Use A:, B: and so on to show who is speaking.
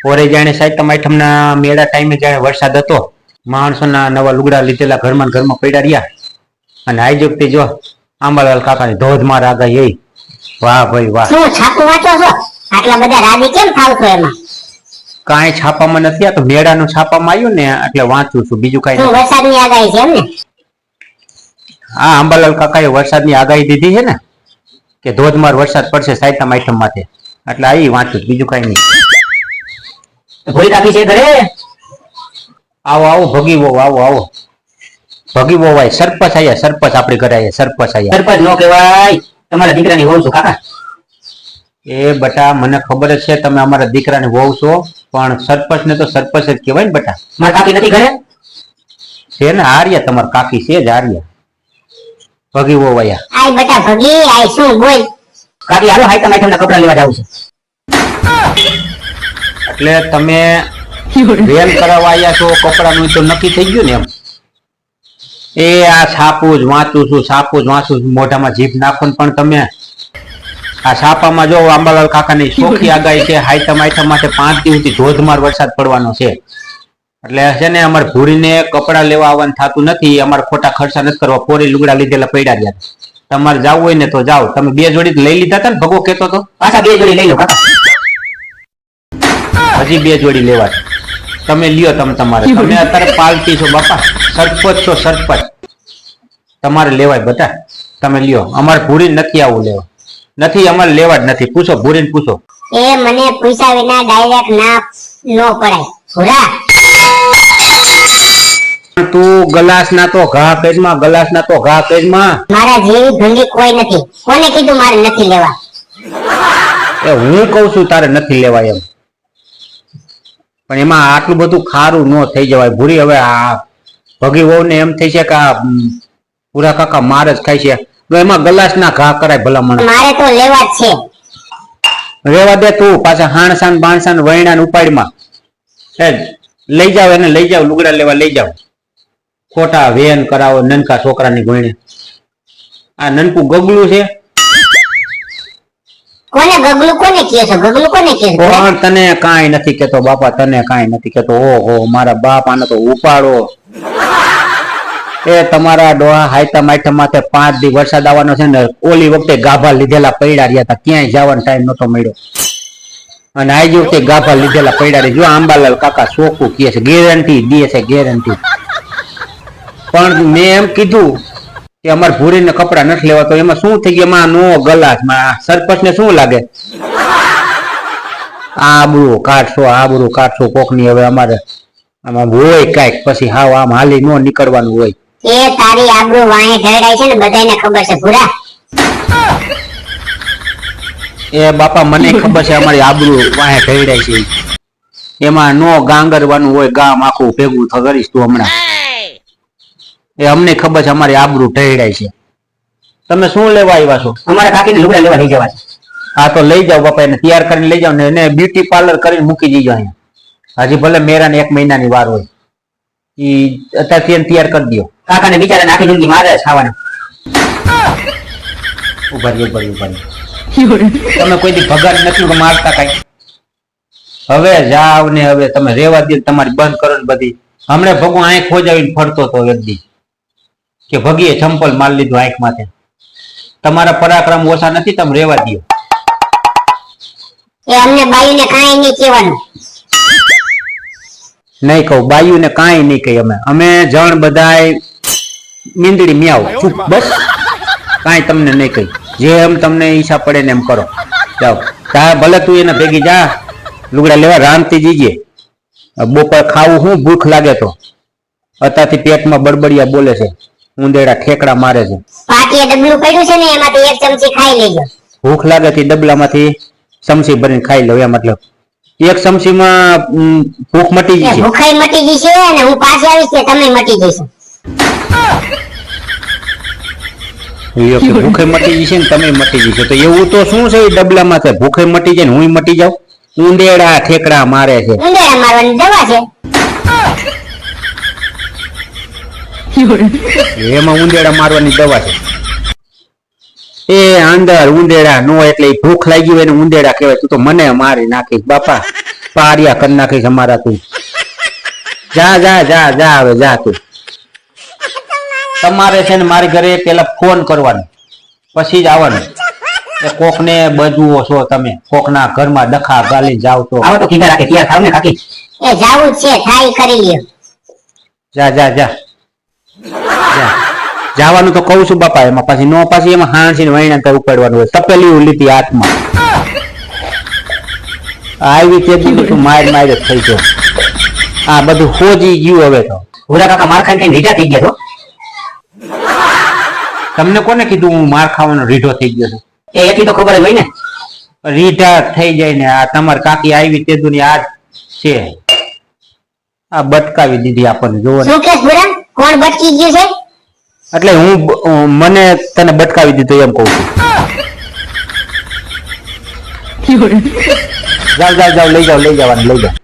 A: ઓરે જાણે સાતમ આઠમના મેળા ટાઈમે જાણે વરસાદ હતો, માણસોના નવા લુગડા લીધેલા ઘરમાં પડ્યા રહ્યા, અને આજ વખતે જો આંબાલાલ કાકાની ધોધમાર આગાહી. વાહ ભાઈ વાહ.
B: શું છાપું વાંચો છો? આટલા બધા રાજી કેમ થાવ છો એમાં?
A: કાંઈ છાપામાં નથી, આ તો મેળાનું છાપામાં આવ્યું ને એટલે વાંચું છું, બીજું કાંઈ
B: નથી. વરસાદની આગાહી છે એમ ને?
A: હા, આંબાલાલ કાકાએ વરસાદની આગાહી દીધી છે ને કે ધોધમાર વરસાદ પડશે સાતમ આઠમ માટે, એટલે આ વાંચું, બીજું કાંઈ નહીં.
B: ભૂલી કાપી છે ઘરે?
A: આવો આવો ભગી બહુ, આવો આવો ભગી બહુ ભાઈ. સરપંચ આયા, સરપંચ આપણે ઘરે આયા, સરપંચ આયા.
B: સરપંચ નો કહેવાય, તમારા દીકરાની વહુ છું કાકા.
A: એ બટા મને ખબર જ છે તમે અમારા દીકરાની વહુ છો, પણ સરપંચ ને તો સરપંચ જ કહેવાય ને બટા.
B: મારા કાકી નથી ઘરે?
A: છે ને આર્યા, તમારા કાકી છે જ આર્યા. ભગી બહુ આયા.
B: આય બટા ભગી, આય શું બોલ. કાકી હાલો હાઈ તમે તમને કપડા લેવા જાવ છે.
A: એટલે તમે વેલ કરાવવા આવ્યા છો કપડાનું તો નક્કી થઈ ગયું ને એમ. એ આ છાપું જ વાંચું છું, છાપું જ વાંચું છું, મોઢામાં જીભ નાખો પણ તમે આ છાપામાં જો આંબાલાલ કાકાની ચોખ્ખી આગાહી છે સાતમ આઠમ માટે 5 દિવસથી ધોધમાર વરસાદ પડવાનો છે. એટલે છે ને અમારે ભૂરીને કપડા લેવા આવવાનું થતું નથી, અમારે ખોટા ખર્ચા નથી કરવા, પોરી લુગડા લીધેલા પડ્યા રહ્યા. તમારે જવું હોય ને તો જાઓ. તમે 2 જોડી લઈ લીધા હતા ને, ભગો કેતો તો
B: પાછા 2 જોડી લઈ લો કાકા.
A: હજી 2 જોડી લેવા તમે લ્યો. તમે અત્યારે પાલતી છો બાપા, સરપંચ છો સરપંચ, તમારે લેવાય બધા, તમે લ્યો. અમારે ભૂરીને નથી આવું લેવા, નથી અમારે લેવા જ નથી. પૂછો ભૂરીને પૂછો.
B: એ મને પૂછ્યા વિના ડાયરેક્ટ ના નો પડાય ભૂરા.
A: તું ગલાસ ના તો ઘા પેજમાં, ગલાસ ના તો ઘા પેજમાં.
B: મારા જેવી ભૂંડી કોઈ નથી. કોને કીધું મારે નથી લેવા?
A: એ હું કઉ છું તારે નથી લેવાય એમ, પણ એમાં આટલું બધું ખારું ન થઈ જવાય ભૂરી. હવે આ ભગી વહુ ને એમ થઈ છે કે આ પૂરા કાકા માર જ ખાય છે, તો એમાં ગલાસ ના ઘા કરાય ભલામણ.
B: મારે તો લેવા જ છે.
A: રેવા દે તું, પાછા હાણસાન બાણસાન વૈણાન ઉપાડમાં લઈ જાવ એને, લઈ જાવ લુગડા લેવા લઈ જાવ. ખોટા વેન કરાવો નનકા છોકરાની ગોઈને. આ નનકું ગગલું છે.
B: કોને ગગલું કોને કહે છો? ગગલું કોને કહે છો?
A: પણ તને કાંઈ નથી કેતો બાપા, તને કાંઈ નથી કેતો. ઓહો મારા બાપ, આને તો ઉપાડો. એ તમારા ડોહા સાતમ આઠમ માથે 5 દી વરસાદ આવવાનો છે ને, ઓલી વખતે ગાભા લીધેલા પડ્યા રહ્યા હતા, ક્યાંય જવાનો ટાઈમ નતો મળ્યો, અને આજ વખતે ગાભા લીધેલા પડ્યા રહ્યા. જો આંબાલાલ કાકા ચોખ્ખું કહે છે, ગેરંટી દે છે, ગેરંટી. પણ મેં એમ કીધું કે અમારે ભૂરીને કપડા નથી લેવા, તો એમાં શું થઈ ગયું? એમાં નો ગલાસમાં સરપંચ ને શું લાગે? આબરૂ કાઢશો કોકની. હવે અમારે આમાં હોય કાંઈક પછી હાવ આમ હાલી નો નીકળવાનું હોય.
B: એ તારી આબરૂ વાહે ઢળાય છે ને, બધાને ખબર છે ભૂરા.
A: એ બાપા મને ખબર છે અમારી આબરૂ વાહે ઢળાય છે, એમાં નો ગાંગરવાનું હોય, ગામ આખું ભેગું કરીશ તું હમણાં. એ અમને ખબર છે અમારી આબરૂ ઢળાય છે. તમે શું લેવા આવ્યા છો?
B: અમારા કાકીને લુગડા લેવા લઈ જવા છે.
A: હા તો લઈ જાઓ બાપા, એને તૈયાર કરીને લઈ જાઓ ને એને બ્યુટી પાર્લર કરીને મૂકી દીજો અહીંયા. હજી ભલે મેરાને 1 મહિનાની વાર હોય, ઈ અત્યારથી એને તૈયાર કરી દો.
B: કાકાને બિચારાને આખી જિંદગી મારે જ ખાવાના.
A: ઉભા તમે કોઈ દી ભગાડ નથી કે મારતા કઈ. હવે જાવ ને, હવે તમે રેવા દે, તમારી બંધ કરો ને બધી. હમણાં ભગો આંખ ખોજાવીને ફરતો હતો એક દી કે ભગીએ ચંપલ માર લીધું આંખ માથે. તમારા પરાક્રમ ઓછા નથી, તમે રેવા દો.
B: એ અમને બાયુને કાંઈ નહીં કહેવાનું.
A: નહીં કહું બાયુને કાંઈ નહીં કહી. અમે જણ બધાય મીંદડી મ્યાવ ચૂપ, બસ કાંઈ તમને નહીં કહી. જેમ તમને ઈચ્છા પડે ને એમ કરો. જાઓ ભલે તું એને ભેગી જા લુગડા લેવા, રામથી જીજે. બપોર ખાવું શું ભૂખ લાગે તો અત્યારથી પેટમાં બડબડિયા બોલે છે, ઉંદેડા ઠેકડા મારે છે.
B: પાટીએ ડબલું પડ્યું છે ને, એમાંથી 1 ચમચી ખાઈ લેજો.
A: ભૂખ લાગે થી ડબલામાંથી ચમચી ભરીને ખાઈ લો, એ મતલબ 1 ચમચીમાં ભૂખ મટી જશે.
B: ભૂખાઈ મટી જશે અને હું પાછી આવીશ કે તમે મટી જશો.
A: ભૂખે મટી જશે ને તમે મટી જશે, તો એવું તો શું છે? ડબલામાં છે ભૂખે મટી જાય ને હું મટી જાઉં? ઉંદેડા ઠેકડા મારે છે.
B: ઉંદેડા મારવાની દવા છે.
A: એમાં ઉંદેડા મારવાની દવા છે. એ અંદર ઉંદેડા નો એટલે ભૂખ લાગી હોય ને ઉંદેડા કહેવાય. તું તો મને મારી નાખીશ બાપા. પારિયા કરી નાખીશ અમારા તું જા જા જા જા હવે જા તું તમારે છે ને મારી ઘરે પેલા ફોન કરવાનો પછી જ આવવાનું એ કોકને બજવો છો તમે કોકના ઘરમાં ડખા ગાલી જાવ તો
C: આવો તો કીધા રાખે તૈયાર થાવ ને કાકી
B: એ જાવું જ છે થાય કરી લ્યો
A: જા જા જા જા જવાનું તો કહું છું બાપા એમાં પાછી નો પાછી એમાં હાંસી વૈણા ઉપાડવાનું હોય તપેલી લીધી હાથમાં આવી તે દીધું તું માર માર જ થઈ ગયો આ બધું ખોજી ગયું હવે તો
C: ભૂરા કાકા માર ખાઈને રીટા થઈ ગયા છો
A: તમને કોને કીધું હું માર ખાવાનો રીઢો થઈ ગયો છું
C: એ એટલી તો ખબર જ હોય ને
A: રીઢા થઈ જાય ને આ તમારી કાકી આવી તે દુની આ છે આ બટકાવી દીધી આપણને જોવો ને
B: શું કેસ ભૂરા કોણ બચકી ગયું છે
A: એટલે હું મને તને બટકાવી દીધું એમ કહું છું જાવ જાવ જાવ લઈ જાવ લઈ જવાનું લઈ જાવ